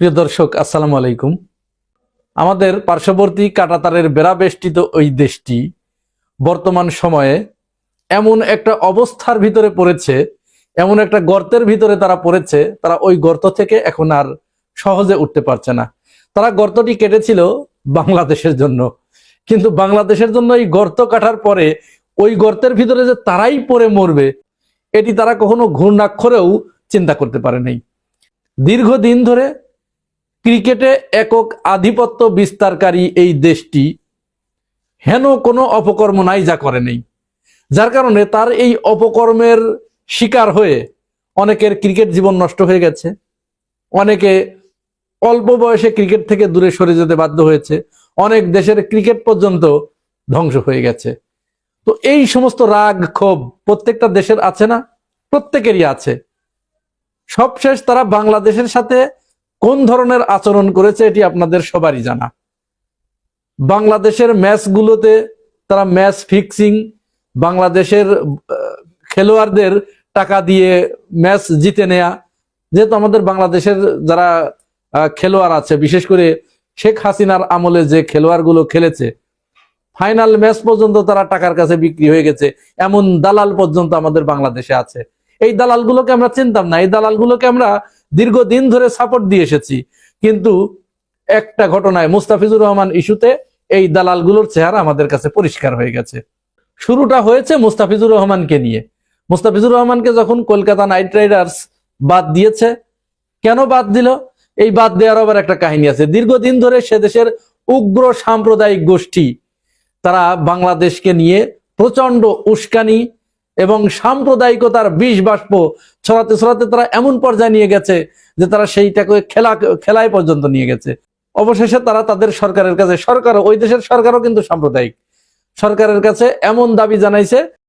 প্রিয় দর্শক, আসসালামু আলাইকুম। আমাদের পার্শ্ববর্তী কাঁটাতারের বেড়াবেষ্টিত ওই দেশটি বর্তমান সময়ে এমন একটা অবস্থার ভিতরে পড়েছে, এমন একটা গর্তের ভিতরে তারা পড়েছে, তারা ওই গর্ত থেকে এখন আর সহজে উঠতে পারছে না। তারা গর্তটি কেটেছিল বাংলাদেশের জন্য, কিন্তু বাংলাদেশের জন্য এই গর্ত কাটার পরে ওই গর্তের ভিতরে যে তারাই পড়ে মরবে, এটি তারা কখনো ঘূর্ণাক্ষরেও চিন্তা করতে পারে নাই। দীর্ঘদিন ধরে ক্রিকেটে একক আধিপত্য বিস্তারকারী এই দেশটি হেন কোনো অপকর্ম নাই যা করে নেই, যার কারণে তার এই অপকর্মের শিকার হয়ে অনেকের ক্রিকেট জীবন নষ্ট হয়ে গেছে, অনেকে অল্প বয়সে ক্রিকেট থেকে দূরে সরে যেতে বাধ্য হয়েছে, অনেক দেশের ক্রিকেট পর্যন্ত ধ্বংস হয়ে গেছে। তো এই সমস্ত রাগ ক্ষোভ প্রত্যেকটা দেশের আছে না? প্রত্যেকেরই আছে। সবশেষ তারা বাংলাদেশের সাথে কোন ধরনের আচরণ করেছে এটি আপনাদের সবারই জানা। বাংলাদেশের ম্যাচগুলোতে তারা ম্যাচ ফিক্সিং, বাংলাদেশের খেলোয়াড়দের টাকা দিয়ে ম্যাচ জিতে নেয়া, যেহেতু আমাদের বাংলাদেশের যারা খেলোয়াড় আছে, বিশেষ করে শেখ হাসিনার আমলে যে খেলোয়াড়গুলো খেলেছে, ফাইনাল ম্যাচ পর্যন্ত তারা টাকার কাছে বিক্রি হয়ে গেছে, এমন দালাল পর্যন্ত আমাদের বাংলাদেশে আছে। এই দালালগুলোকে আমরা চিনতাম না, এই দালালগুলোকে আমরা দীর্ঘদিন ধরে সাপোর্ট দিয়ে এসেছি, কিন্তু একটা ঘটনায় মুস্তাফিজুর রহমান ইস্যুতে এই দালালগুলোর চেহারা আমাদের কাছে পরিষ্কার হয়ে গেছে। শুরুটা হয়েছে মুস্তাফিজুর রহমানকে নিয়ে। মুস্তাফিজুর রহমানকে যখন কলকাতা নাইট রাইডার্স বাদ দিয়েছে, কেন বাদ দিল? এই বাদ দেওয়ার আবার একটা কাহিনী আছে। দীর্ঘদিন ধরে সে দেশের উগ্র সাম্প্রদায়িক গোষ্ঠী তারা বাংলাদেশকে নিয়ে প্রচন্ড উস্কানি এবং সাম্প্রদায়িকতার বিষ বাষ্প ছড়াতে ছড়াতে তারা এমন পর্যায়ে নিয়ে গেছে যে তারা সেইটাকে খেলায় পর্যন্ত নিয়ে গেছে। অবশেষে তারা তাদের সরকারের কাছে, ওই দেশের সরকারও কিন্তু সাম্প্রদায়িক, সরকারের কাছে এমন দাবি জানাইছে